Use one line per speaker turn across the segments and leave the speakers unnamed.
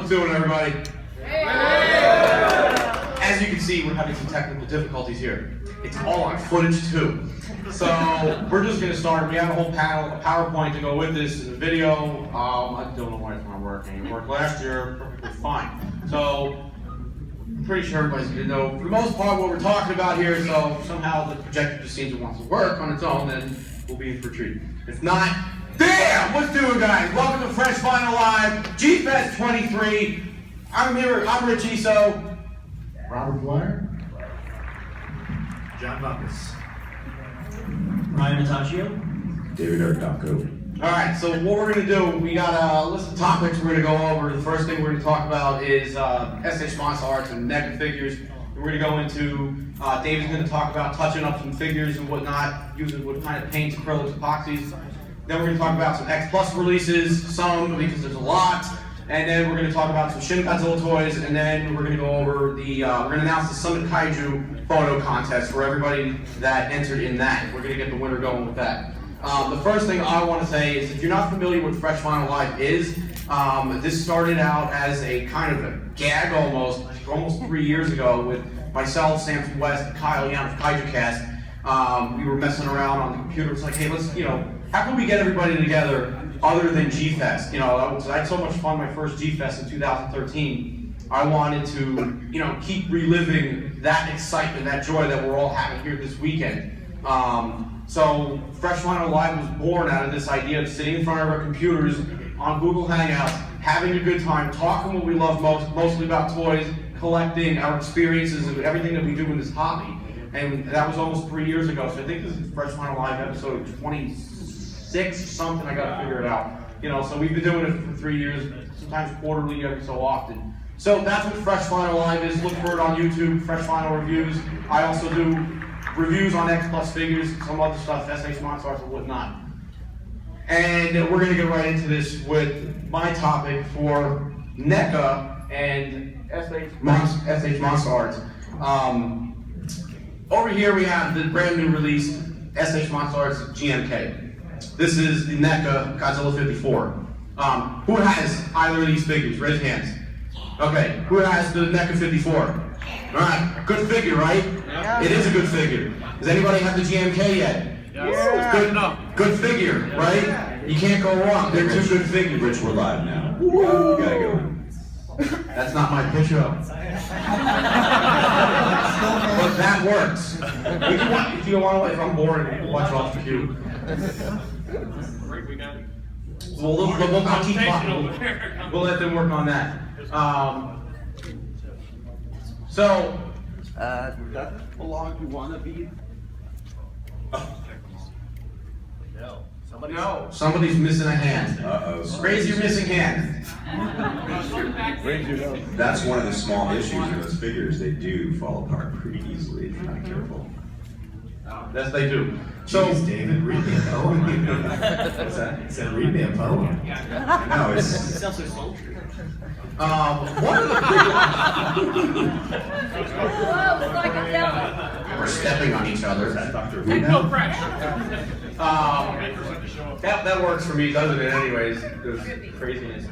How's it doing, everybody? As you can see, we're having some technical difficulties here. It's all on footage too. So we're just going to start. We have a whole panel, a PowerPoint to go with this, and a video. I don't know why it's not working. It worked last year perfectly fine. So I'm pretty sure everybody's going to know, for the most part, what we're talking about here. So somehow the projector just seems to want to work on its own, then we'll be in for a treat. If not, damn! What's doing, guys? Welcome to Fresh Vinyl Live, G-FEST XXIII. I'm Rich Iso.
Robert Dwyer.
John Buckus.
Ryan Nataccio.
David Erdocco.
All right, so what we're going to do, we got a list of topics we're going to go over. The first thing we're going to talk about is SHMA Arts and NECA figures. We're going to go into, David's going to talk about touching up some figures and whatnot, using what kind of paints, acrylics, epoxies. Then we're going to talk about some X Plus releases, some, because there's a lot. And then we're going to talk about some Shin Godzilla toys, and then we're going to go over the, we're going to announce the Summit Kaiju photo contest for everybody that entered in that. We're going to get the winner going with that. The first thing I want to say is, if you're not familiar with Fresh Vinyl Live is, this started out as a kind of a gag almost 3 years ago with myself, Sam West, Kyle Young of Kaiju Cast. We were messing around on the computer. It's like, hey, let's, how can we get everybody together other than G-FEST? I had so much fun my first G-FEST in 2013. I wanted to, keep reliving that excitement, that joy that we're all having here this weekend. So Fresh Vinyl Live was born out of this idea of sitting in front of our computers on Google Hangouts, having a good time, talking what we love most, mostly about toys, collecting our experiences and everything that we do in this hobby. And that was almost 3 years ago. So I think this is Fresh Vinyl Live episode 26 something. I gotta figure it out. So we've been doing it for 3 years, sometimes quarterly, every so often. So that's what Fresh Vinyl Live is. Look for it on YouTube, Fresh Vinyl Reviews. I also do reviews on X Plus figures, some other stuff, SHMA Arts and whatnot. And we're gonna get right into this with my topic for NECA and SHMA Arts. Over here we have the brand new release, SHMA Arts GMK. This is the NECA Godzilla 54. Who has either of these figures? Raise your hands. Okay, who has the NECA 54? Alright, good figure, right? Yeah. It is a good figure. Does anybody have the GMK yet?
Yeah.
Good figure, right? You can't go wrong. They're two good figures.
Rich, we're live now. You gotta go.
That's not my pitch up. But that works. If you want, if I'm bored, watch off the cue.
Great weekend.
We'll keep talking. We'll let them work on that. So,
does that belong to Wannabe?
No.
Somebody's missing a hand.
Uh-oh.
Raise your missing hand.
That's one of the small issues in those figures. They do fall apart pretty easily if you're not careful.
Yes, they do. So,
Jeez, David, read me a poem. What's that? It said, read me a poem. No, it's...
It sounds so sultry.
one of the we're stepping on each other.
No pressure.
That works for me, doesn't it? Anyways, there's craziness.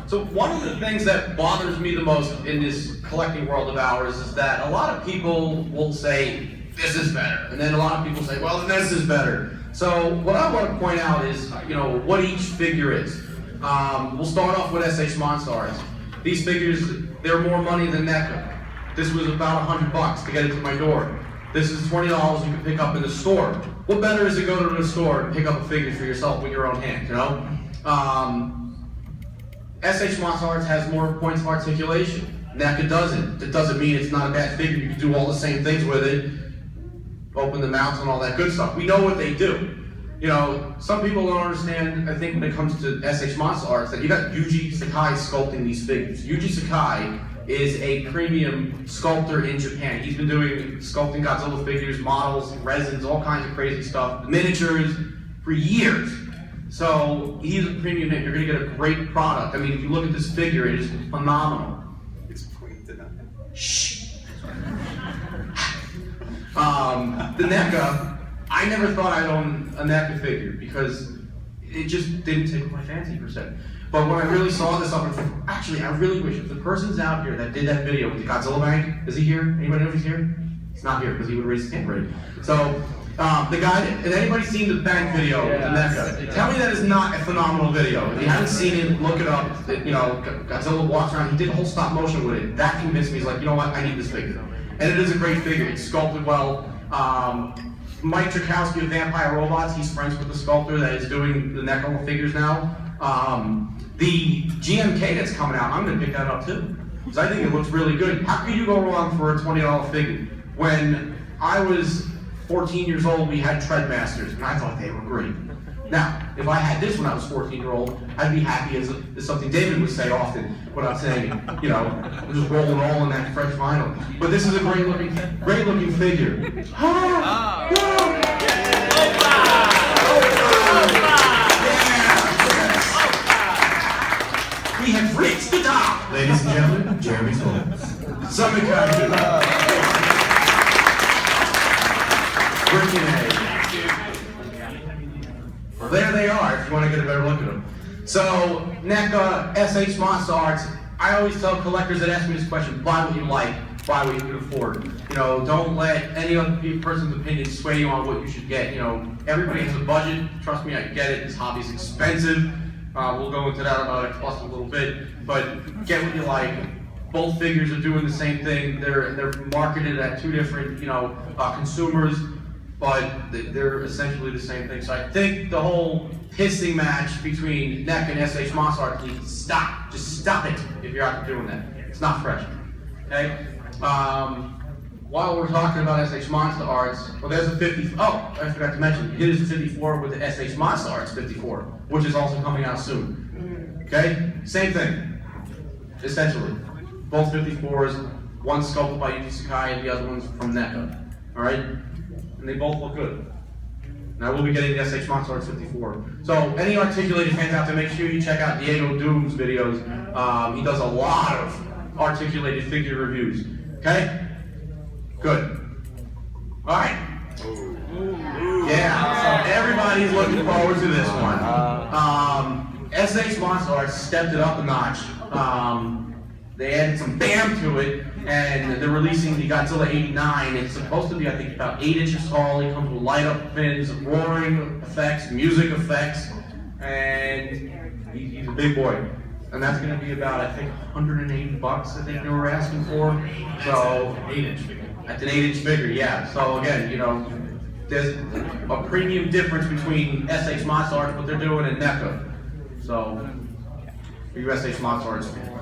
So one of the things that bothers me the most in this collecting world of ours is that a lot of people will say this is better, and then a lot of people say, well, this is better. So what I want to point out is, what each figure is. We'll start off with SHMA Arts. These figures, they're more money than NECA. This was about $100 to get it to my door. This is $20 you can pick up in the store. What better is to go to the store and pick up a figure for yourself with your own hands, SHMA Arts has more points of articulation. NECA doesn't. It doesn't mean it's not a bad figure. You can do all the same things with it. Open the mouths and all that good stuff. We know what they do. Some people don't understand, I think, when it comes to SHMA Arts, that you got Yuji Sakai sculpting these figures. Yuji Sakai is a premium sculptor in Japan. He's been doing sculpting Godzilla figures, models, resins, all kinds of crazy stuff, miniatures, for years. So he's a premium name. You're going to get a great product. I mean, if you look at this figure, it is phenomenal.
It's pointed up.
Shh. The NECA, I never thought I'd own a NECA figure because it just didn't tickle my fancy per se. But when I really saw this up, actually, I really wish if the person's out here that did that video with the Godzilla bank, is he here? Anybody know if he's here? He's not here because he would raise his hand already. So, the guy, has anybody seen the bank video with the NECA? Tell me that is not a phenomenal video. If you haven't seen it, look it up. You know, Godzilla walks around, he did a whole stop motion with it. That convinced me, he's like, you know what, I need this figure. And it is a great figure, it's sculpted well. Mike Tchaikovsky of Vampire Robots, he's friends with the sculptor that is doing the NECA figures now. The GMK that's coming out, I'm gonna pick that up too. Because I think it looks really good. How could you go wrong for a $20 figure? When I was 14 years old, we had Treadmasters, and I thought they were great. Now, if I had this when I was 14-year-old, I'd be happy as something David would say often, without saying, you know, just roll and roll in that French vinyl. But this is a great looking figure. We have reached the top!
Ladies and gentlemen, Jeremy's home.
Summit Kaiju. Freaking A. Well, there they are, if you want to get a better look at them. So, NECA, SH Monster Arts, I always tell collectors that ask me this question, buy what you like, buy what you can afford. You know, don't let any other person's opinion sway you on what you should get. You know, everybody has a budget, trust me, I get it, this hobby's expensive. We'll go into that about it plus a little bit, but get what you like. Both figures are doing the same thing. They're marketed at two different, you know, consumers, but they're essentially the same thing. So I think the whole pissing match between NECA and SH Monster Arts needs to stop. Just stop it if you're out there doing that. It's not fresh. Okay? While we're talking about SH Monster Arts, well, there's a 50. Oh, I forgot to mention. It is a 54 with the SH Monster Arts 54, which is also coming out soon. Okay? Same thing, essentially. Both 54s, one sculpted by Yuji Sakai and the other one's from NECA. All right? And they both look good. Now we'll be getting the SH Monster Arts 54. So any articulated fans out there, make sure you check out Diego Doom's videos. He does a lot of articulated figure reviews. Okay? Good. All right. Yeah. So everybody's looking forward to this one. SH Monster Arts stepped it up a notch. They added some BAM to it, and they're releasing the Godzilla 89. It's supposed to be, I think, about 8 inches tall. It comes with light-up fins, roaring effects, music effects, and he's a big boy. And that's going to be about, I think, $180, I think they were asking for. So,
8-inch figure.
That's an 8-inch figure, yeah. So again, you know, there's a premium difference between SH Monster Arts, what they're doing, and NECA. So, for you SH Monster Arts fans.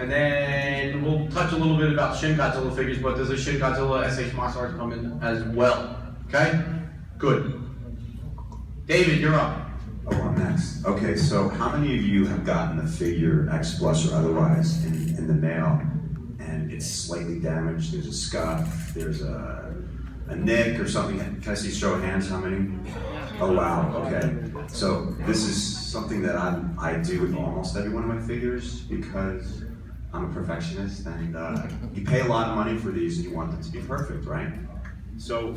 And then we'll touch a little bit about Shin Godzilla figures, but there's a Shin Godzilla SH Monster Arts coming as well. Okay? Good. David, you're up.
Oh, I'm next. Okay, so how many of you have gotten a figure, X Plus or otherwise, in the mail, and it's slightly damaged? There's a scuff, there's a nick or something. Can I see show of hands? How many? Oh wow. Okay. So this is something that I do with almost every one of my figures because I'm a perfectionist, and you pay a lot of money for these, and you want them to be perfect, right? So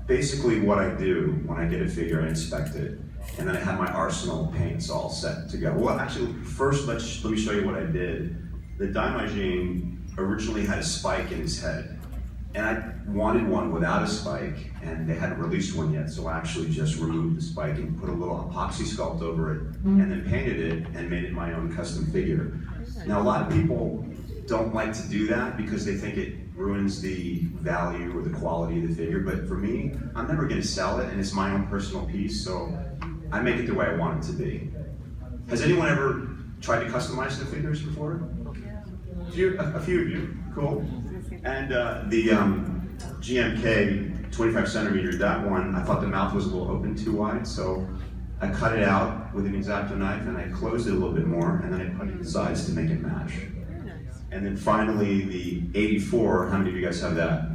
basically, what I do when I get a figure, I inspect it, and then I have my arsenal of paints all set to go. Well, actually, first let me show you what I did. The Daimajin originally had a spike in his head, and I wanted one without a spike, and they hadn't released one yet, so I actually just removed the spike and put a little epoxy sculpt over it, and then painted it and made it my own custom figure. Now, a lot of people don't like to do that because they think it ruins the value or the quality of the figure, but for me, I'm never going to sell it, and it's my own personal piece, so I make it the way I want it to be. Has anyone ever tried to customize the figures before? A few of you, cool. And the GMK 25 centimeter, that one, I thought the mouth was a little open too wide, so I cut it out with an X-Acto knife and I closed it a little bit more, and then I put it the sides to make it match. And then finally the 84, how many of you guys have that?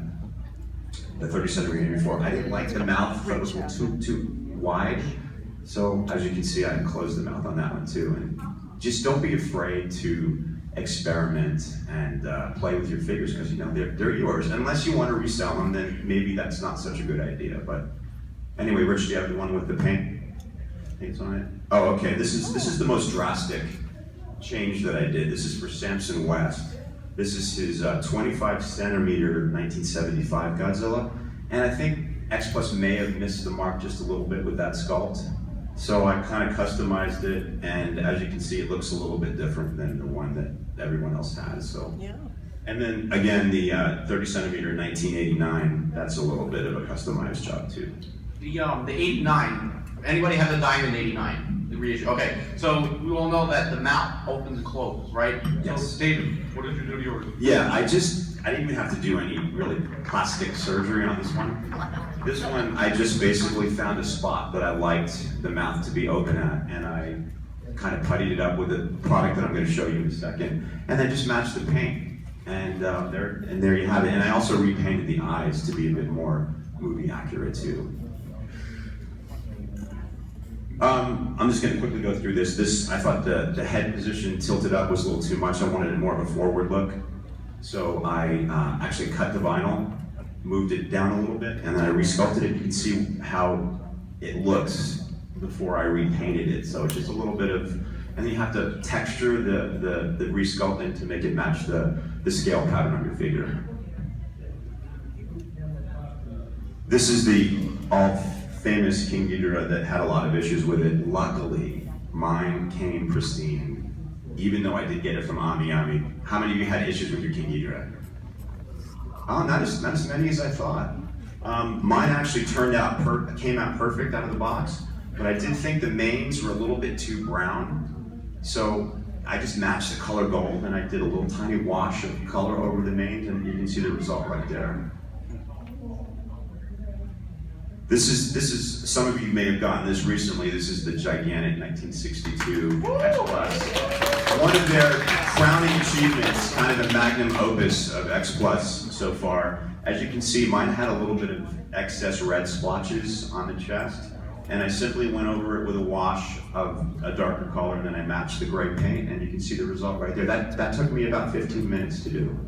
The 30 centimeter 84. I didn't like the mouth, that was a little too wide. So as you can see, I closed the mouth on that one too. And just don't be afraid to experiment and play with your figures, because you know they're yours. Unless you want to resell them, then maybe that's not such a good idea. But anyway, Rich, do you have the one with the paint? paints on it. Oh, okay, this is the most drastic change that I did. This is for Samson West. This is his 25 centimeter 1975 Godzilla. And I think X Plus may have missed the mark just a little bit with that sculpt. So I kind of customized it, and as you can see, it looks a little bit different than the one that everyone else has. So.
Yeah.
And then again, the 30 centimeter 1989, that's a little bit of a customized job too.
The 89, anybody have the Diamond 89? The reissue, okay. So we all know that the mount opens and closes, right?
Yes.
So David, what did you do to yours?
Yeah, I didn't even have to do any really plastic surgery on this one. This one, I just basically found a spot that I liked the mouth to be open at, and I kind of puttied it up with a product that I'm going to show you in a second, and then just matched the paint. And there you have it. And I also repainted the eyes to be a bit more movie accurate too. I'm just going to quickly go through this. I thought the head position tilted up was a little too much. I wanted it more of a forward look. So I actually cut the vinyl, moved it down a little bit, and then I resculpted it. You can see how it looks before I repainted it. So it's just a little bit of, and then you have to texture the resculpting to make it match the scale pattern on your figure. This is the all-famous King Ghidorah that had a lot of issues with it. Luckily, mine came pristine, even though I did get it from Ami. How many of you had issues with your King Ghidorah? Oh, not as many as I thought. Mine actually came out perfect out of the box, but I did think the mains were a little bit too brown. So I just matched the color gold, and I did a little tiny wash of color over the mains, and you can see the result right there. This is some of you may have gotten this recently. This is the gigantic 1962 X Plus. One of their crowning achievements, kind of the magnum opus of X Plus so far. As you can see, mine had a little bit of excess red splotches on the chest. And I simply went over it with a wash of a darker color, and then I matched the gray paint, and you can see the result right there. That took me about 15 minutes to do.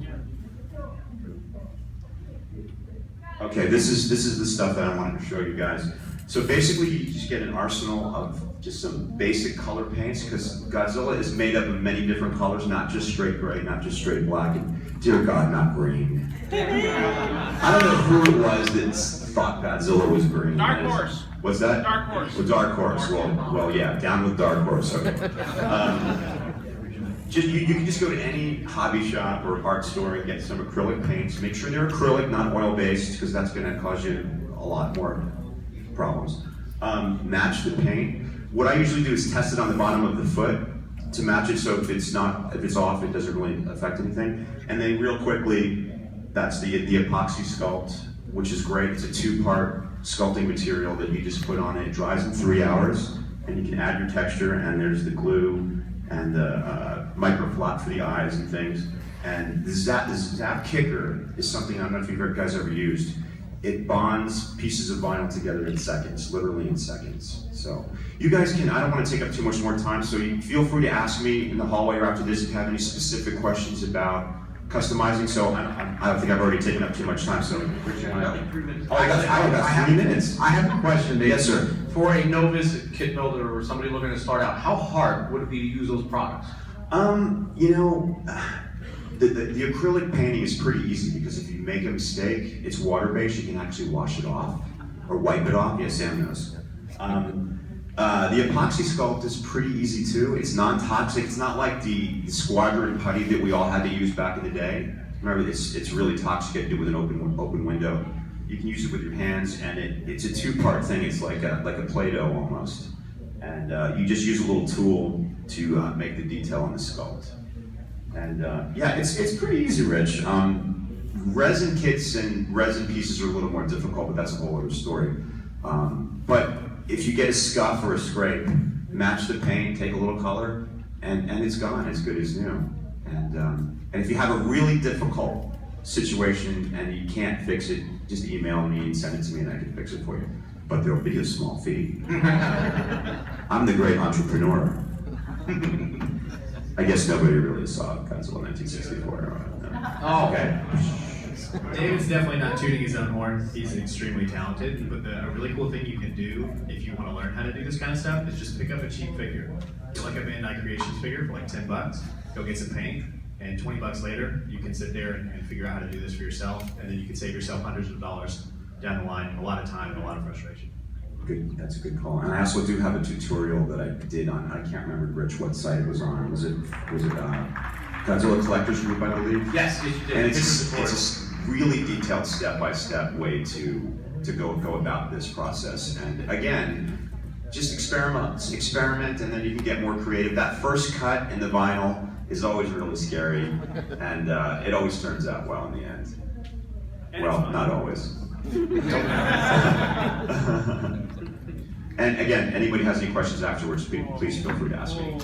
Okay, this is the stuff that I wanted to show you guys. So basically, you just get an arsenal of just some basic color paints, because Godzilla is made up of many different colors, not just straight gray, not just straight black, and dear God, not green. I don't know who it was that thought Godzilla was green.
Dark Horse.
What's that?
Dark Horse.
Well, Dark Horse. Well, yeah, down with Dark Horse. Okay. You can just go to any hobby shop or art store and get some acrylic paints. Make sure they're acrylic, not oil-based, because that's going to cause you a lot more problems. Match the paint. What I usually do is test it on the bottom of the foot to match it, so if it's off, it doesn't really affect anything. And then real quickly, that's the epoxy sculpt, which is great. It's a two-part sculpting material that you just put on it. It dries in 3 hours, and you can add your texture, and there's the glue and the microflat for the eyes and things. And the Zap Kicker is something, I don't know if you guys ever used. It bonds pieces of vinyl together in seconds, literally in seconds. So you guys can, I don't want to take up too much more time, so you feel free to ask me in the hallway or after this if you have any specific questions about customizing. So I don't think I've already taken up too much time, so Rich, you want to?
3 minutes.
Oh, I got 3 minutes.
I have a question, Dave.
Yes, sir.
For a novice kit builder or somebody looking to start out, how hard would it be to use those products?
You know, the acrylic painting is pretty easy because if you make a mistake, it's water-based, you can actually wash it off or wipe it off. Yes, Sam knows. The epoxy sculpt is pretty easy too. It's non-toxic. It's not like the squadron putty that we all had to use back in the day. Remember, it's really toxic. You have to do it with an open window. You can use it with your hands, and it's a two-part thing. It's like a Play-Doh almost. And you just use a little tool to make the detail on the sculpt. And yeah, it's pretty easy, Rich. Resin kits and resin pieces are a little more difficult, but that's a whole other story. But if you get a scuff or a scrape, match the paint, take a little color, and it's gone, as good as new. And if you have a really difficult situation and you can't fix it, just email me and send it to me and I can fix it for you. But there'll be a small fee. I'm the great entrepreneur. I guess nobody really saw Godzilla 1964. No.
Oh.
Okay.
David's definitely not tooting his own horn. He's extremely talented, but a really cool thing you can do if you want to learn how to do this kind of stuff is just pick up a cheap figure. Get like a Bandai Creations figure for like 10 bucks, go get some paint, and 20 bucks later, you can sit there and figure out how to do this for yourself, and then you can save yourself hundreds of dollars down the line, a lot of time and a lot of frustration.
Good, that's a good call. And I also do have a tutorial that I did on, I can't remember, Rich, what site it was on. Was it Godzilla Collectors Group, I believe?
Yes, you did.
And it's a really detailed step-by-step way to go about this process. And again, just experiment, and then you can get more creative. That first cut in the vinyl is always really scary, and it always turns out well in the end. Well, not always. And again, anybody has any questions afterwards, please feel free to ask me.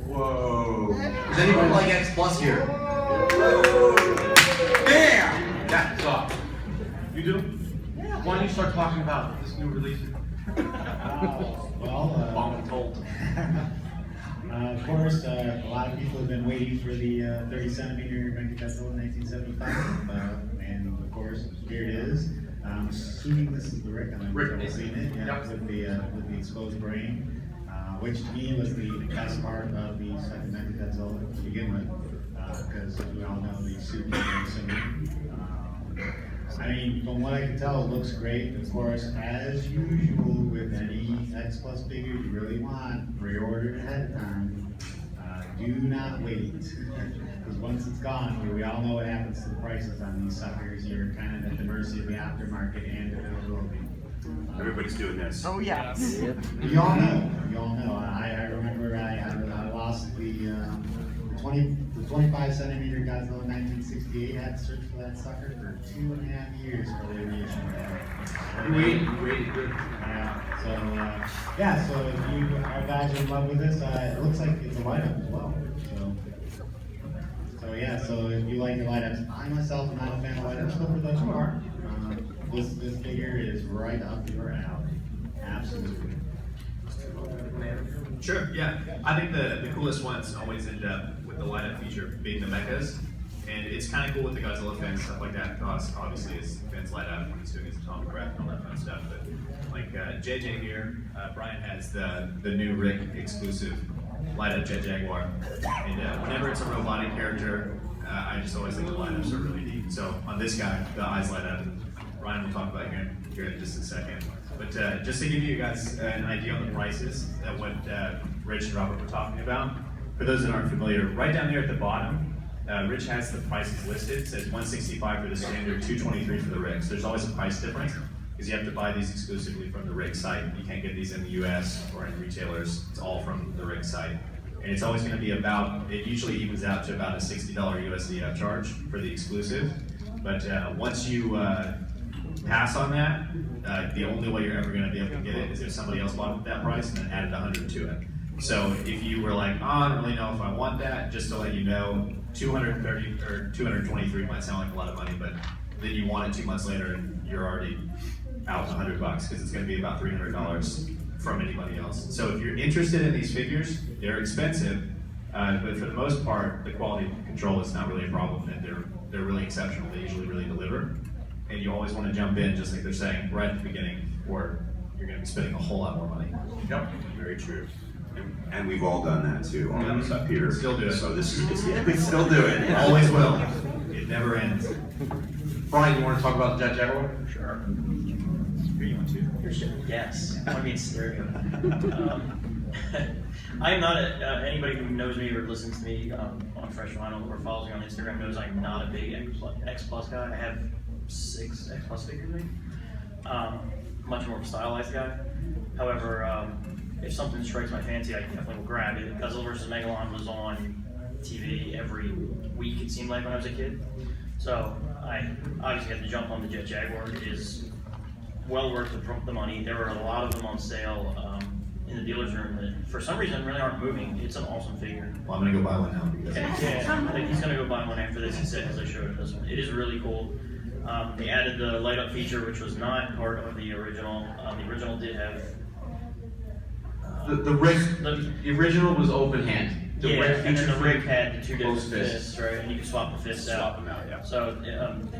Whoa.
Does anybody like X Plus here? Bam! That's off. You do? Yeah. Why don't you start talking about this new release?
Of course, a lot of people have been waiting for the 30 centimeter Mecha Godzilla 1975, and of course, here it is. I'm assuming this is the Rick. I've seen it, yeah,
Yep.
with the exposed brain, which to me was the best part of the second Mecha Godzilla to begin with, because we all know the suit is very similar. I mean, from what I can tell, it looks great. Of course, as usual with any X Plus figure you really want, pre-order it ahead of time. Do not wait, because once it's gone, we all know what happens to the prices on these suckers. You're kind of at the mercy of the aftermarket and availability.
Everybody's doing this.
Oh yeah.
You all know. You all know. I remember I lost the 25 centimeter Godzilla 1968. I had to search for that sucker for 2.5 years for the aviation.
You waited good.
So if you are guys in love with this, it looks like it's a light up as well. So if you like your light ups, I myself am not a fan of light ups, but for those who are, this figure is right up your alley. Absolutely.
Sure, yeah. I think the coolest ones always end up with the light up feature being the mechas. And it's kind of cool with the Godzilla fins, stuff like that, because obviously his fins light up when he's doing his atomic breath and all that fun stuff. But like JJ here, Brian has the new Rick exclusive light up Jet Jaguar. And whenever it's a robotic character, I just always think the light ups are really neat. So on this guy, the eyes light up. Ryan will talk about here in just a second. But just to give you guys an idea on the prices that what Rich and Robert were talking about, for those that aren't familiar, right down there at the bottom, Rich has the prices listed. It says $165 for the standard, $223 for the rig. So there's always a price difference because you have to buy these exclusively from the rig site. You can't get these in the US or in retailers. It's all from the rig site. And it's always going to be about, it usually evens out to about a $60 USD upcharge for the exclusive. But once you pass on that, the only way you're ever going to be able to get it is if somebody else bought it at that price and then added 100 to it. So if you were like, oh, I don't really know if I want that, just to let you know, 230 or 223 might sound like a lot of money, but then you want it 2 months later and you're already out $100 because it's going to be about $300 from anybody else. So if you're interested in these figures, they're expensive, but for the most part, the quality control is not really a problem, and they're really exceptional. They usually really deliver, and you always want to jump in, just like they're saying right at the beginning, or you're going to be spending a whole lot more money.
Yep, very true. And we've all done that too, all of us up here.
Still do it.
So this is, we still do it.
Always will. It never ends.
Brian, you want to talk about the Jet Jaguar?
Sure. Here you want to? Yes. I want to be in stereo. I'm not anybody who knows me or listens to me on Fresh Vinyl or follows me on Instagram knows I'm not a big X Plus guy. I have 6 X Plus figures, maybe. Much more of a stylized guy. However, if something strikes my fancy, I definitely will grab it. Godzilla vs. Megalon was on TV every week, it seemed like, when I was a kid. So I obviously had to jump on the Jet Jaguar. It is well worth the money. There were a lot of them on sale in the dealer's room that for some reason really aren't moving. It's an awesome figure.
Well, I'm going to go buy one now.
Yeah, I think he's going to go buy one after this, he said, as I showed him this one. It is really cool. They added the light up feature, which was not part of the original. The original did have
The original was open hand.
Yeah,
rig
and then the
feature
rig
fig,
had the two different
both fists.
fists, right? And you could swap the fists
Swap
out.
them out, yeah.
So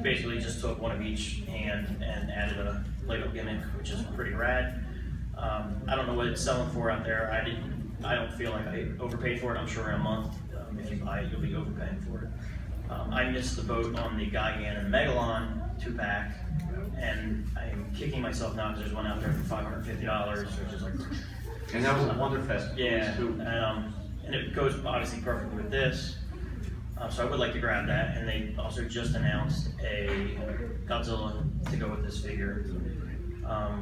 basically just took one of each hand and added a Lego gimmick, which is pretty rad. I don't know what it's selling for out there. I don't feel like I overpaid for it. I'm sure in a month, if you buy it, you'll be overpaying for it. I missed the boat on the Gigan and Megalon 2-pack, and I'm kicking myself now because there's one out there for $550, which is like,
And that was a Wonderfest.
yeah,
too.
and it goes obviously perfectly with this. So I would like to grab that, and they also just announced a Godzilla to go with this figure.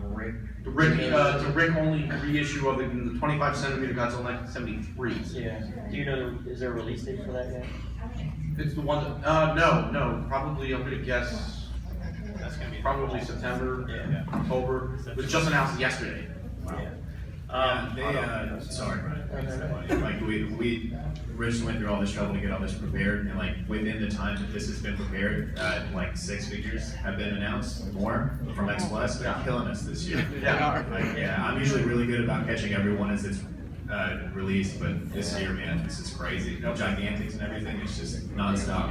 Rick.
The Rick only reissue of it in the 25 centimeter Godzilla 1973.
Yeah. Do you know, is there a release date for that yet?
It's the one that, no, probably, I'm gonna guess,
That's gonna be
probably September,
Yeah.
October. It was just announced yesterday.
Yeah.
Sorry, like we originally went through all this trouble to get all this prepared, and like within the time that this has been prepared, like 6 figures have been announced, more from X Plus. They're killing us this year.
Yeah.
Like, yeah, I'm usually really good about catching everyone as it's released, but this year, man, this is crazy. No gigantics and everything. It's just nonstop.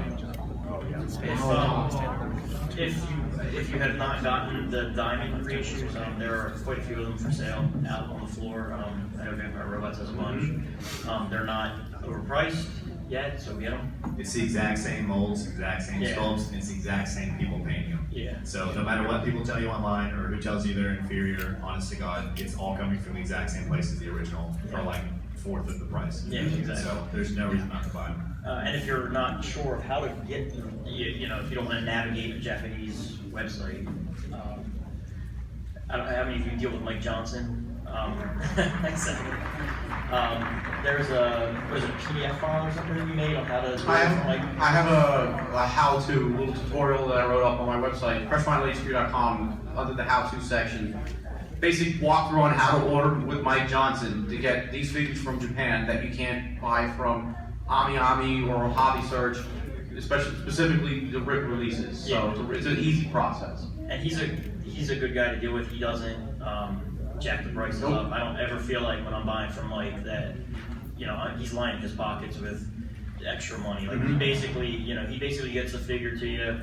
If you have not gotten the diamond reissues, there are quite a few of them for sale out on the floor. I know Vampire Robots has a bunch. They're not overpriced yet, so get them.
It's the exact same molds, exact same
Yeah.
sculpts, and it's the exact same people painting them.
Yeah.
So no matter what people tell you online or who tells you they're inferior, honest to God, it's all coming from the exact same place as the original for like 1/4 of the price.
Yeah, exactly.
So there's no reason not to buy them.
And if you're not sure of how to get them, you know, if you don't want to navigate a Japanese website, I don't know how many of you deal with Mike Johnson. There's what is it, PDF file or something that you made on how to do
I
it from, like,
have a how-to little tutorial that I wrote up on my website, freshfinalhq.com, under the how-to section. Basic walkthrough on how to order with Mike Johnson to get these figures from Japan that you can't buy from Ami or Hobby Search, especially specifically the Rick releases. So it's an easy process.
and he's a good guy to deal with. He doesn't jack the prices
Nope.
up. I don't ever feel like when I'm buying from Mike that, you know, he's lining his pockets with extra money. Like he basically gets the figure to you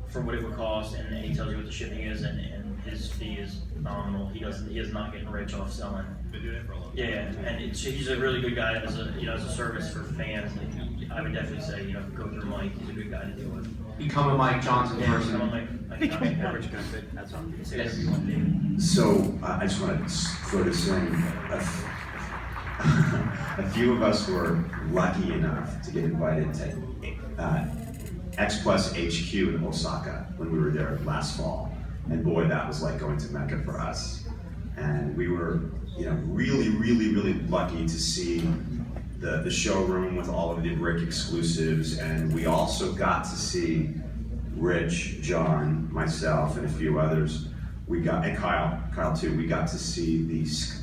for what it would cost, and he tells you what the shipping is, and his fee is nominal. He is not getting rich off selling.
Been doing it for a long time.
Yeah, and he's a really good guy as a service for fans. Like, I would definitely say, go through Mike. He's a good guy to deal with.
Become a Mike Johnson person.
I'm like average benefit. That's all. You can say whatever you want, David.
So I just want to throw this in. A few of us were lucky enough to get invited to X Plus HQ in Osaka when we were there last fall, and boy, that was like going to Mecca for us. And we were, really, really, really lucky to see the showroom with all of the Rick exclusives, and we also got to see Rich, John, myself, and a few others. And Kyle too. We got to see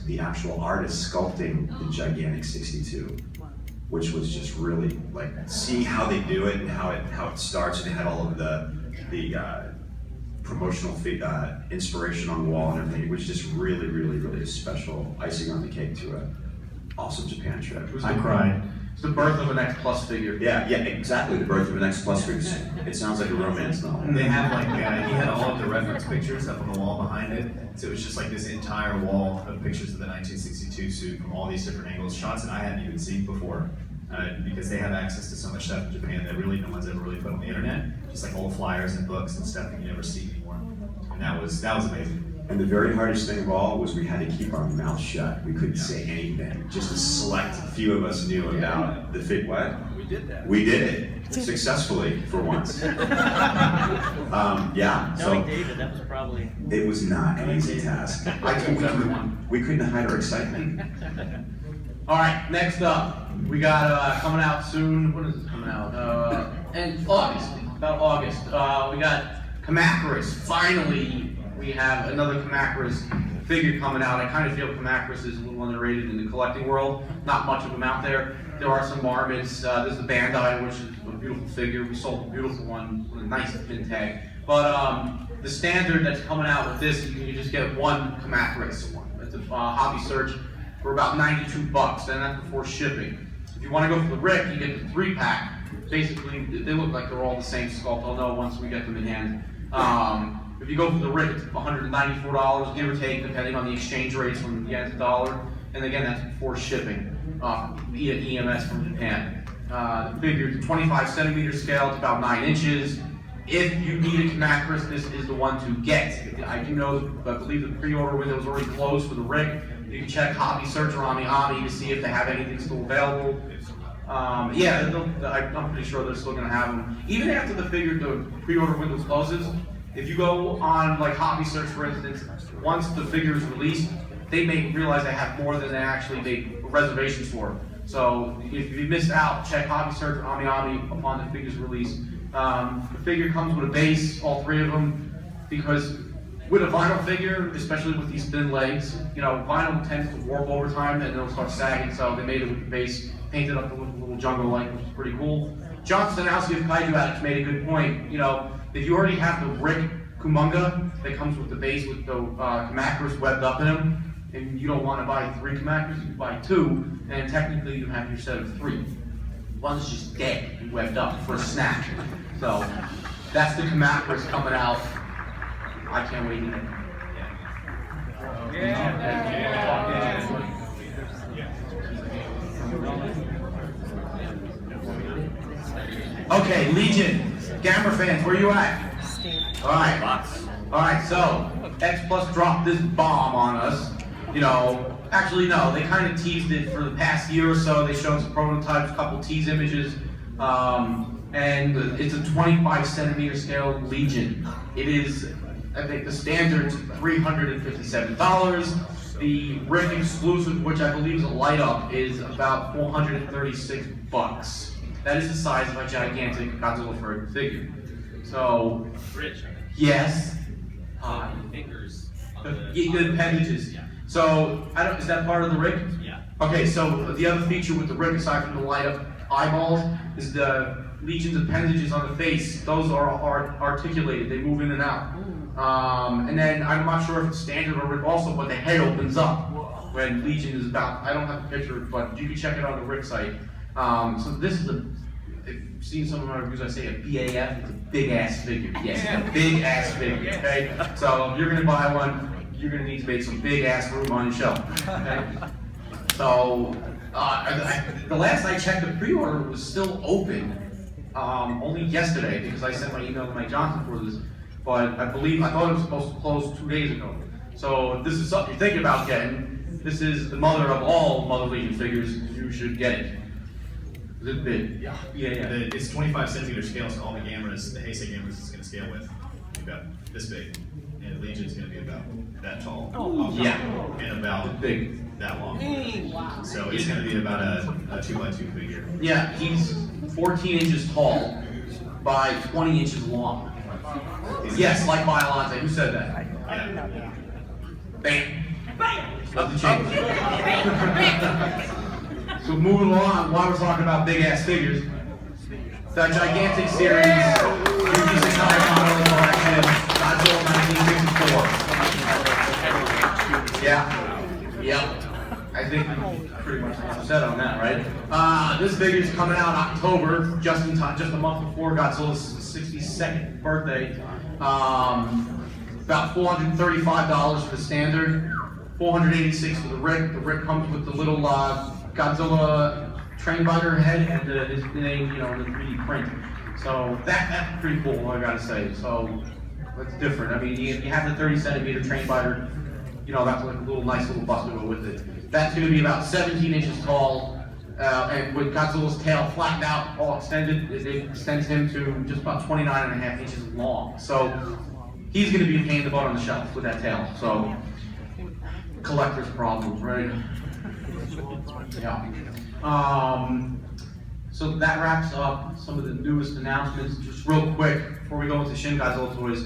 the actual artist sculpting the gigantic 62, which was just really like seeing how they do it and how it starts, and they had all of the promotional inspiration on the wall and everything. It was just really, really, really a special icing on the cake to a awesome Japan trip. I cried.
It's the birth of an X Plus figure.
Yeah, exactly. The birth of an X Plus figure. It sounds like a romance novel.
They had he had all of the reference pictures up on the wall behind it. So it was just like this entire wall of pictures of the 1962 suit from all these different angles, shots that I hadn't even seen before. Because they have access to so much stuff in Japan that really no one's ever really put on the internet. Just like old flyers and books and stuff that you never see anymore. And that was amazing.
And the very hardest thing of all was we had to keep our mouth shut. We couldn't say anything. Just a select few of us knew about the fit. What?
We did that.
We did it successfully for once.
Knowing
So
David, that was probably.
it was not an easy task. We couldn't hide our excitement.
All right, next up, we got coming out soon. When is it coming out? In August, about August. We got Kamacuras. Finally, we have another Kamacuras figure coming out. I kind of feel Kamacuras is a little underrated in the collecting world. Not much of them out there. There are some marmots. There's the Bandai, which is a beautiful figure. We sold a beautiful one with a nice pin tag. But the standard that's coming out with this, you can just get one Kamacuras one. It's a hobby search for about $92, and that's before shipping. If you want to go for the Rick, you get the 3-pack. Basically, they look like they're all the same sculpt. I'll know once we get them in hand. If you go for the Rick, it's $194, give or take, depending on the exchange rates from yen to dollar. And again, that's before shipping via EMS from Japan. The figure, the 25 centimeter scale, it's about 9 inches. If you need a Kamacuras, this is the one to get. I do know, I believe the pre-order window is already closed for the Rick. You can check Hobby Search or Ami to see if they have anything still available. Yeah, I'm pretty sure they're still going to have them. Even after the pre-order window closes, if you go on like Hobby Search, for instance, once the figure is released, they may realize they have more than they actually made reservations for. So if you missed out, check Hobby Search or Ami upon the figure's release. The figure comes with a base, all 3 of them, because with a vinyl figure, especially with these thin legs, vinyl tends to warp over time and it'll start sagging, so they made it with the base, painted up to look a little jungle-like, which is pretty cool. John Stanowski of Kaiju Addicts made a good point. If you already have the Rick Kumonga that comes with the base with the Kamacuras webbed up in them, and you don't want to buy 3 Kamacuras, you can buy 2, and technically you have your set of 3. One's just dead and webbed up for a snack. So that's the Kamacuras coming out. I can't wait either. Okay, Legion, Gamma fans, where you at? All right, so X Plus dropped this bomb on us. Actually no, they kind of teased it for the past year or so. They showed some prototypes, a couple tease images, and it's a 25 centimeter scale Legion. It is, I think the standard's $357. The Rick exclusive, which I believe is a light up, is about $436. That is the size of a gigantic Godzilla figure. So,
Rich.
yes.
Fingers.
The appendages. So, is that part of the Rick?
Yeah.
Okay, so the other feature with the Rick, aside from the light up eyeballs, is the Legion's appendages on the face. Those are articulated, they move in and out. And then, I'm not sure if it's standard or Rick also, but the head opens up when Legion is about, I don't have a picture, but you can check it on the Rick site. So this is if you've seen some of my reviews, I say a BAF, it's a big ass figure. Yes, a big ass figure, okay? So if you're gonna buy one, you're gonna need to make some big ass room on your shelf, okay? So, the last I checked, the pre-order was still open, only yesterday, because I sent my email to Mike Johnson for this, but I thought it was supposed to close 2 days ago. So if this is something you're thinking about getting, this is the mother of all Mother Legion figures, you should get it. Is it big? Yeah.
It's 25 centimeter scale, so all the Gammas, the Heisei Gammas is going to scale with about this big, and Legion's going to be about that tall.
Yeah.
And about
Big.
that long. So it's going to be about a 2x2 figure.
Yeah, he's 14 inches tall by 20 inches long. Yes, like Biolante. Who said that?
Yeah.
Bam. Love the change. So moving along, while we're talking about big ass figures, the gigantic series, Yuji Sakai Mono Collection, Godzilla 1954. Yeah. I think we pretty much said on that, right? This figure's coming out in October, just in time, just a month before Godzilla's 62nd birthday. About $435 for the standard, $486 for the Rick. The Rick comes with the little Godzilla train biter head and his name, in the 3D print. So that's pretty cool, I gotta say. So that's different. I mean, you have the 30 centimeter train biter, that's like a nice little bust to go with it. That's gonna be about 17 inches tall, and with Godzilla's tail flattened out, all extended, it extends him to just about 29.5 inches long. So he's gonna be a pain in the butt on the shelf with that tail. So collector's problems, right? Yeah. So that wraps up some of the newest announcements. Just real quick before we go into Shin Godzilla toys,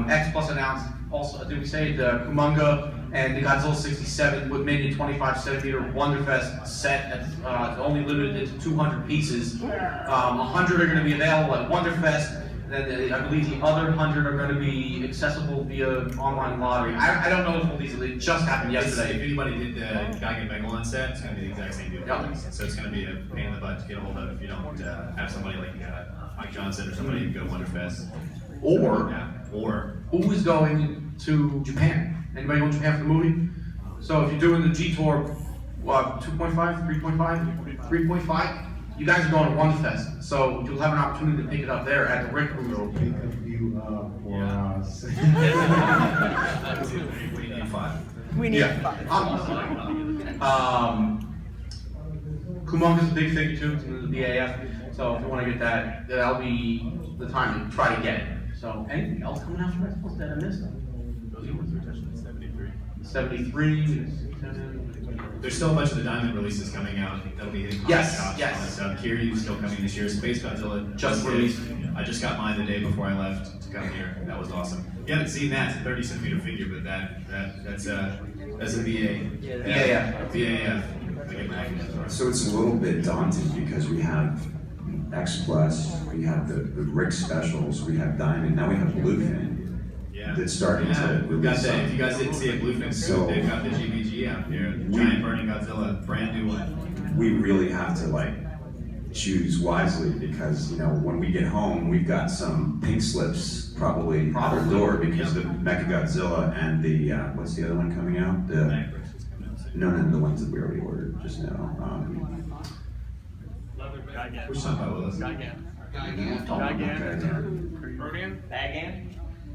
X Plus announced also, did we say the Kumonga and the Godzilla 67 with mini 25 centimeter Wonderfest set that's only limited to 200 pieces. 100 are going to be available at Wonderfest. And then I believe the other 100 are gonna be accessible via online lottery. I don't know if these, it just happened
If
yesterday.
anybody did the Geigen Megalon set, it's gonna be the exact same deal.
Yep.
So it's gonna be a pain in the butt to get a hold of if you don't have somebody like Mike Johnson or somebody who go Wonderfest.
Or,
Yeah, or
who is going to Japan? Anybody going to Japan for the movie? So if you're doing the G Tour, 2.5, 3.5, 3.5, you guys are going to Wonderfest. So you'll have an opportunity to pick it up there at the Rick Room.
Pick a few up for us.
we need 5.
We need
Yeah.
five.
Kumonga's a big figure too, it's in the BAF. So if you want to get that, that'll be the time to try to get it. So anything else coming out from Xbox that I missed? 73.
There's still a bunch of the Diamond releases coming out. That'll be hitting
Yes,
shops,
yes.
all that stuff. Kiryu's still coming this year. Space Godzilla
Just
hit.
released.
I just got mine the day before I left to come here. That was awesome. You haven't seen that. It's a 30 centimeter figure, but that's a VA.
VAF.
VAF. Like a magnet.
So it's a little bit daunting because we have X Plus, we have the Rick specials, we have Diamond, now we have Bluefin.
Yeah.
That's starting to
We've got
release
that.
some.
If you guys didn't see it, Bluefin
So-
they've got the GBG out here. Giant Burning Godzilla, brand new one.
We really have to like choose wisely because, you know, when we get home, we've got some pink slips probably at our door because the Mecha Godzilla and the, what's the other one coming out? No, the ones that we already ordered just now.
Which one about Willis?
Bagan?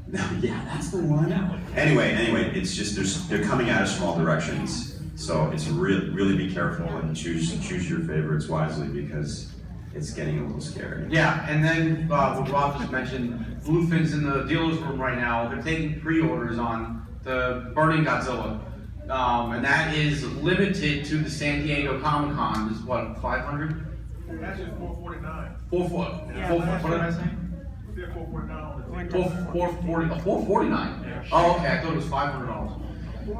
No, yeah, that's the one. Anyway, it's just they're coming at us from all directions, so it's really be careful and choose your favorites wisely because it's getting a little scary.
Yeah, and then what Rob just mentioned, Bluefin's in the dealer's room right now. They're taking pre-orders on the Burning Godzilla, and that is limited to the San Diego Comic-Con. Is what, 500?
That's just 449.
440. What did I say?
We did 449.
449. Oh, okay. I thought it was $500.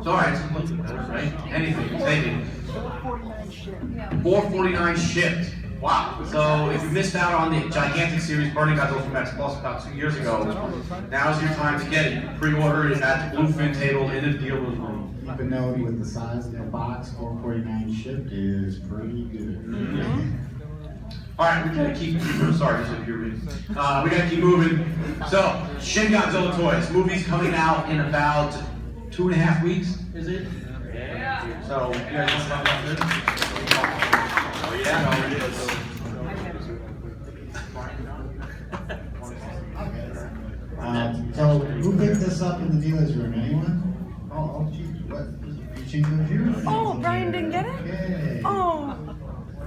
So all right, right? Anything, take it. 449 shipped. Wow. So if you missed out on the gigantic series Burning Godzilla from X Plus about 2 years ago, now's your time to get it. You can pre-order it at the Bluefin table in the dealer's room.
Keep a note with the size of the box, 449 shipped is pretty good.
All right, we gotta keep. Sorry, just if you're me. We gotta keep moving. So, Shin Godzilla toys. Movie's coming out in about 2.5 weeks. Is it? Yeah. So, you guys want to talk about this? Oh yeah.
So who picked this up in the dealer's room? Anyone? Oh, geez, what? You changed those yours?
Oh, Brian didn't get it?
Yay.
Oh,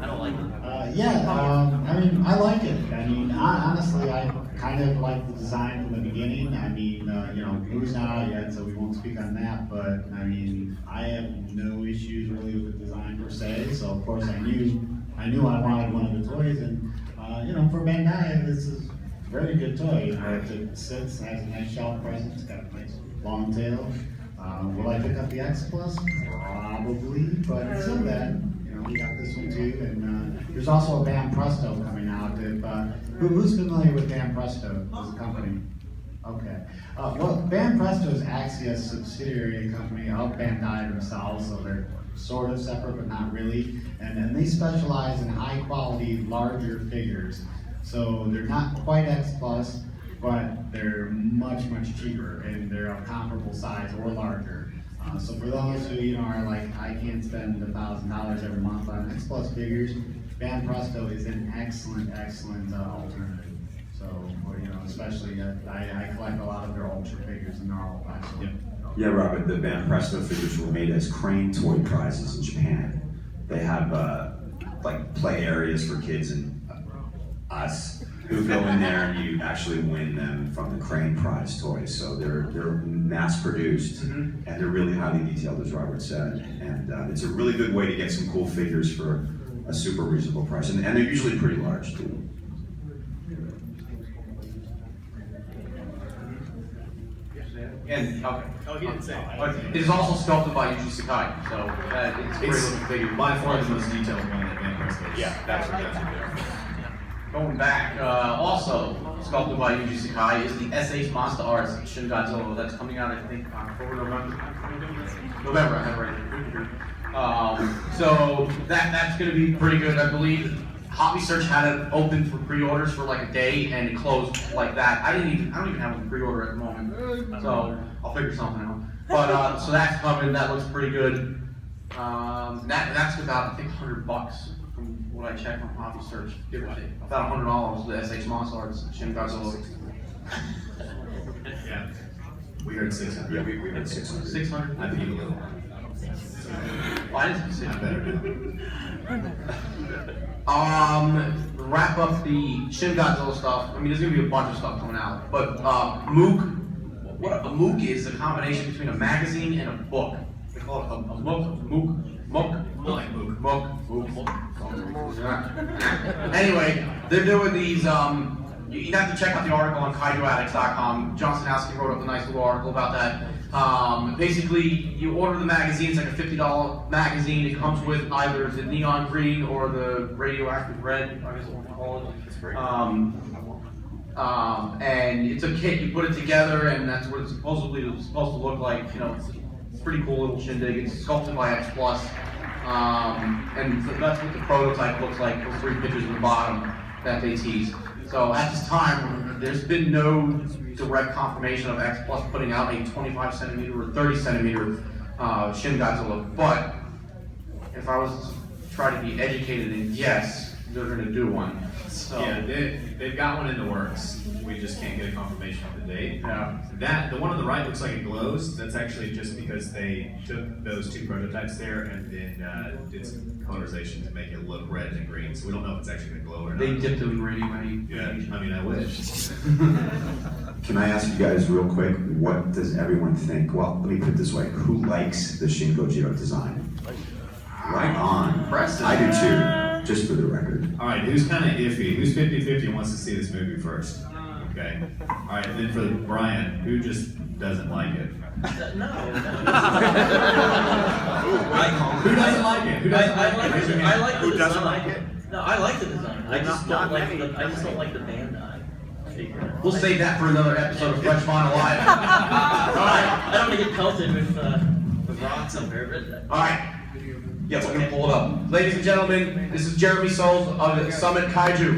I don't like it.
I mean, I like it. I mean, honestly, I kind of like the design from the beginning. I mean, you know, Blue's not out yet, so we won't speak on that, but I mean, I have no issues really with the design per se, so of course I knew I wanted one of the toys, and you know, for Bandai, this is a very good toy. You know, it sits, has a nice shelf presence, got a nice long tail. Will I pick up the X Plus? Probably, but until then, you know, we got this one too, and there's also a Bam Presto coming out. Who's familiar with Bam Presto as a company? Okay. Well, Bam Presto is actually a subsidiary company of Bandai themselves, so they're sort of separate, but not really. And they specialize in high quality, larger figures. So they're not quite X Plus, but they're much cheaper, and they're of comparable size or larger. So for those who, you know, are like, I can't spend $1,000 every month on X Plus figures, Bam Presto is an excellent alternative. So, you know, especially I collect a lot of their ultra figures, and they're all excellent.
Yeah, Robert, the Bam Presto figures were made as crane toy prizes in Japan. They have like play areas for kids and us who go in there and you actually win them from the crane prize toys. So they're mass produced and they're really highly detailed, as Robert said. And it's a really good way to get some cool figures for a super reasonable price. And they're usually pretty large too.
And, okay.
Oh, he didn't say
It is also sculpted by Yuji Sakai, so it's a great looking figure.
By far the most detailed one that Bam Presto is.
Yeah, that's
what
what going back, also sculpted by Yuji Sakai is the SH Monster Arts Shin Godzilla that's coming out, I think, October, November, I have it right here. So that's going to be pretty good. I believe Hobby Search had it open for pre-orders for like a day, and it closed like that. I don't even have a pre-order at the moment, so I'll figure something out. But so that's coming. That looks pretty good. That's about, I think, $100 from what I checked on Hobby Search. Give or take about $100. The SH Monster Arts Shin Godzilla.
Yeah. We heard 600.
Yeah, we heard 600.
600.
I beat a little.
Why did you say
I'm better now.
Wrap up the Shin Godzilla stuff. I mean, there's gonna be a bunch of stuff coming out, but MOOC. What a MOOC is a combination between a magazine and a book. They call it a MOOC. Anyway, they're doing these. You have to check out the article on KaijuAddicts.com. John Stanowski wrote up a nice little article about that. Basically, you order the magazine. It's like a $50 magazine. It comes with either the neon green or the radioactive red, I guess what we call it. And it's a kit. You put it together, and that's what it's supposed to look like. You know, it's a pretty cool little shindig. It's sculpted by X Plus, and that's what the prototype looks like. Those 3 pictures at the bottom that they tease. So at this time, there's been no direct confirmation of X Plus putting out a 25 centimeter or 30 centimeter Shin Godzilla. But if I was to try to be educated and guess, they're going to do one. So
Yeah, they've got one in the works. We just can't get a confirmation of the date.
yeah.
The one on the right looks like it glows. That's actually just because they took those 2 prototypes there and then did some colorization to make it look red and green. So we don't know if it's actually going to glow or not.
They dipped them in radiation.
Yeah, I mean, I wish.
Can I ask you guys real quick, what does everyone think? Well, let me put it this way, who likes the Shin Godzilla design? Right on.
Impressive.
I do too, just for the record.
All right, who's kind of iffy? Who's 50-50 and wants to see this movie first? Okay. All right, and then for Brian, who just doesn't like it?
No.
Who doesn't like it? Who doesn't
I like
Raise your
it.
hand.
I like the
Who
design.
doesn't like it?
No, I like the design. I just don't like
many.
the. I just don't like the Bandai figure.
We'll save that for another episode of Fresh Vinyl Live.
I don't want to get pelted with rocks up there, but.
All right. Yeah, we're gonna pull it up. Ladies and gentlemen, this is Jeremy Souls of Summit Kaiju.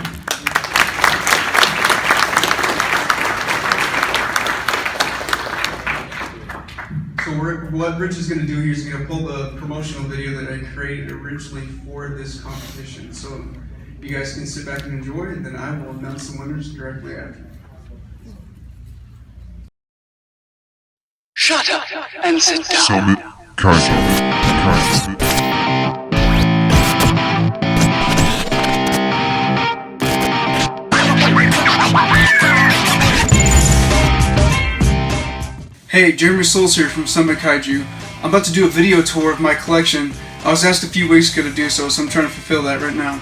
So what Rich is going to do here is going to pull the promotional video that I created originally for this competition. So you guys can sit back and enjoy it, and then I will announce the winners directly after.
Shut up and sit down.
Summit Kaiju.
Hey, Jeremy Souls here from Summit Kaiju. I'm about to do a video tour of my collection. I was asked a few weeks ago to do so I'm trying to fulfill that right now.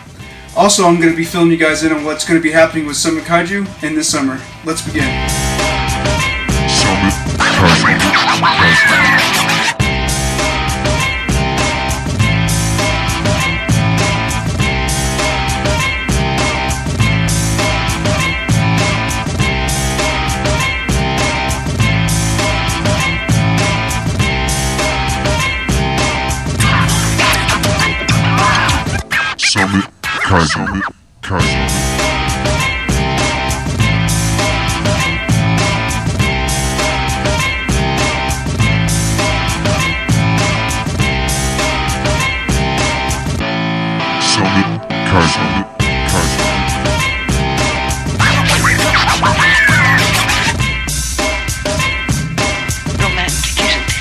Also, I'm going to be filling you guys in on what's going to be happening with Summit Kaiju in this summer. Let's begin.
Summit Kaiju. Summit Kaiju. Summit Kaiju.
Romantic, isn't it?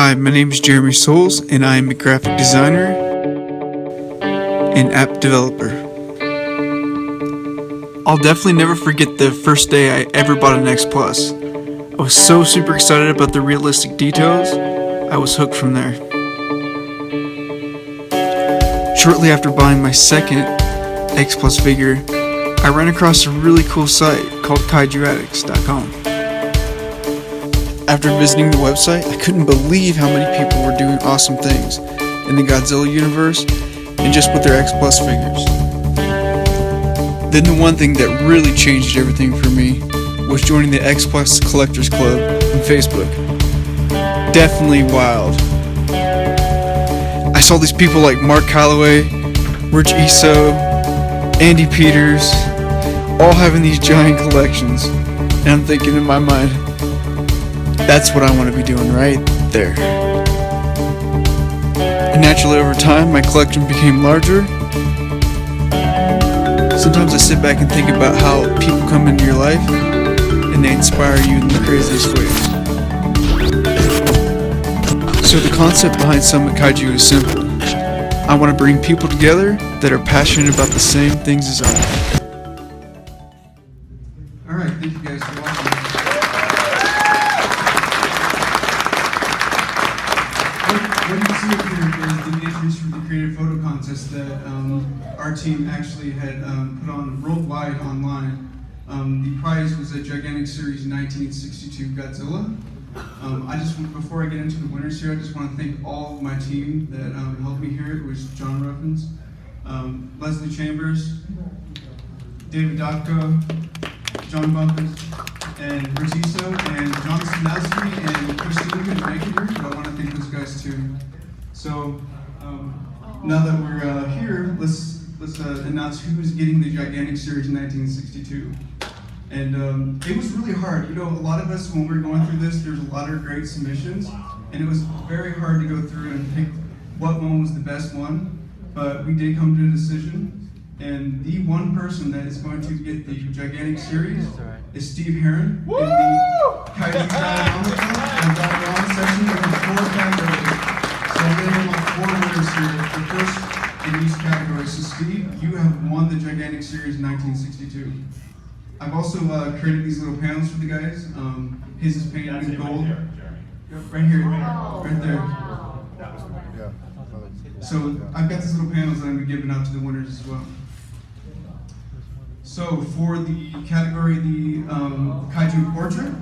Hi, my name is Jeremy Souls, and I am a graphic designer and app developer. I'll definitely never forget the first day I ever bought an X Plus. I was so super excited about the realistic details, I was hooked from there. Shortly after buying my second X Plus figure, I ran across a really cool site called KaijuAddicts.com. After visiting the website, I couldn't believe how many people were doing awesome things in the Godzilla universe and just with their X Plus figures. Then the one thing that really changed everything for me was joining the X Plus Collectors Club on Facebook. Definitely wild. I saw these people like Mark Calloway, Rich Iso, Andy Peters, all having these giant collections, and I'm thinking in my mind, that's what I want to be doing right there. And naturally over time, my collection became larger. Sometimes I sit back and think about how people come into your life and they inspire you in the craziest ways. So the concept behind Summit Kaiju is simple. I want to bring people together that are passionate about the same things as I am. Alright, thank you guys for watching. What you see up here is the entries for the Creative Photo Contest that our team actually had put on worldwide online. The prize was a gigantic series 1962 Godzilla. Before I get into the winners here, I just want to thank all of my team that helped me here. It was John Ruffins, Leslie Chambers, David Dotko, John Bumpus, and Rutiso, and John Sinowski, and Christine couldn't make it here, but I want to thank those guys too. So now that we're here, let's announce who is getting the gigantic series 1962. And it was really hard. You know, a lot of us, when we were going through this, there's a lot of great submissions, and it was very hard to go through and pick what one was the best one. But we did come to a decision, and the one person that is going to get the gigantic series is Steve Heron in the Kaiju Dialogical and Dialogue section of the 4 categories. So I'm going to name off 4 winners here, the first in each category. So Steve, you have won the gigantic series in 1962. I've also created these little panels for the guys. His is painted in gold. Right here, right there. So I've got these little panels that I'm going to be giving out to the winners as well. So for the category, the Kaiju Portrait,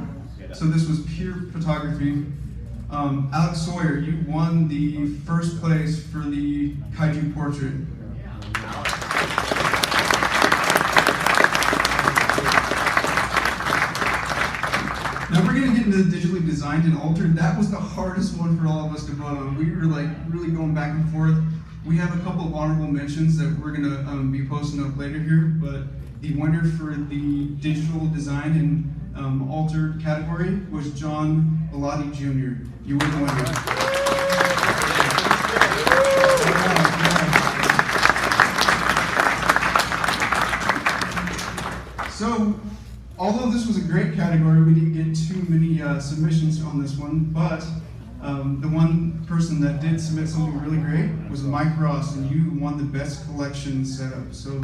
so this was pure photography. Alex Sawyer, you won the first place for the Kaiju Portrait. Now we're going to get into the digitally designed and altered. That was the hardest one for all of us to vote on. We were like really going back and forth. We have a couple of honorable mentions that we're going to be posting up later here, but the winner for the digital design and altered category was John Bellotti Jr. You were the winner. So, although this was a great category, we didn't get too many submissions on this one, but the one person that did submit something really great was Mike Ross, and you won the best collection setup. So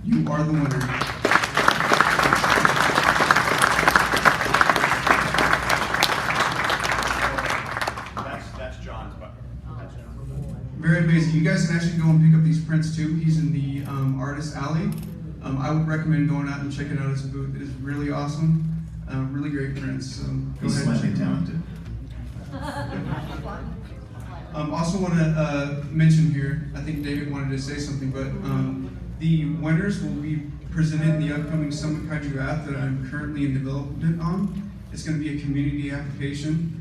you are the winner.
That's John's book.
Very amazing. You guys can actually go and pick up these prints too. He's in the Artist Alley. I would recommend going out and checking out his booth. It is really awesome. Really great prints. So go
He's
ahead and check
slightly
it out.
talented.
Also want to mention here, I think David wanted to say something, but the winners will be presented in the upcoming Summit Kaiju app that I'm currently in development on. It's going to be a community application.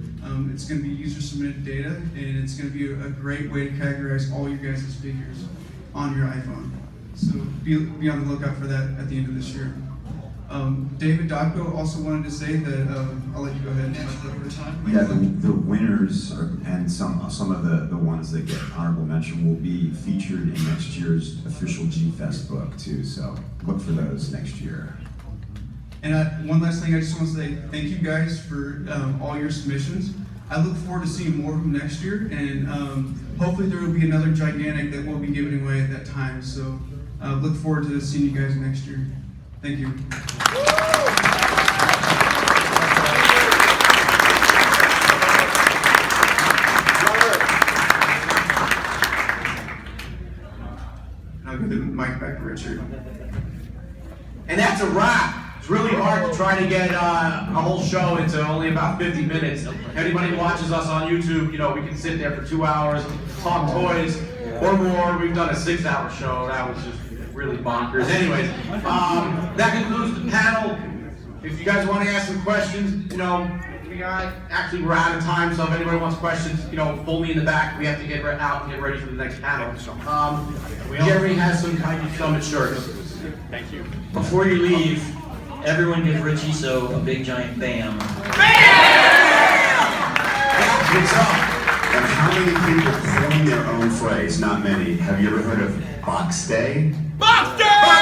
It's going to be user-submitted data, and it's going to be a great way to categorize all your guys' figures on your iPhone. So be on the lookout for that at the end of this year. David Dotko also wanted to say that, I'll let you go ahead and talk about it.
Yeah, the winners and some of the ones that get honorable mention will be featured in next year's official G-FEST book too. So look for those next year.
And one last thing, I just want to say thank you guys for all your submissions. I look forward to seeing more of them next year, and hopefully there will be another gigantic that we'll be giving away at that time. So look forward to seeing you guys next year. Thank you. I'll give the mic back to Richard.
And that's a wrap. It's really hard to try to get a whole show into only about 50 minutes. Anybody who watches us on YouTube, you know, we can sit there for 2 hours, talk toys, or more. We've done a 6-hour show. That was just really bonkers. Anyways, that concludes the panel. If you guys want to ask some questions, you know, we're out of time, so if anybody wants questions, you know, pull me in the back. We have to get out and get ready for the next panel. Jerry has some Kaiju Summit shirts.
Thank you.
Before you leave, everyone give Richie So a big giant bam.
What's up? And how many people coin their own phrase? Not many. Have you ever heard of Box Day?
Box Day!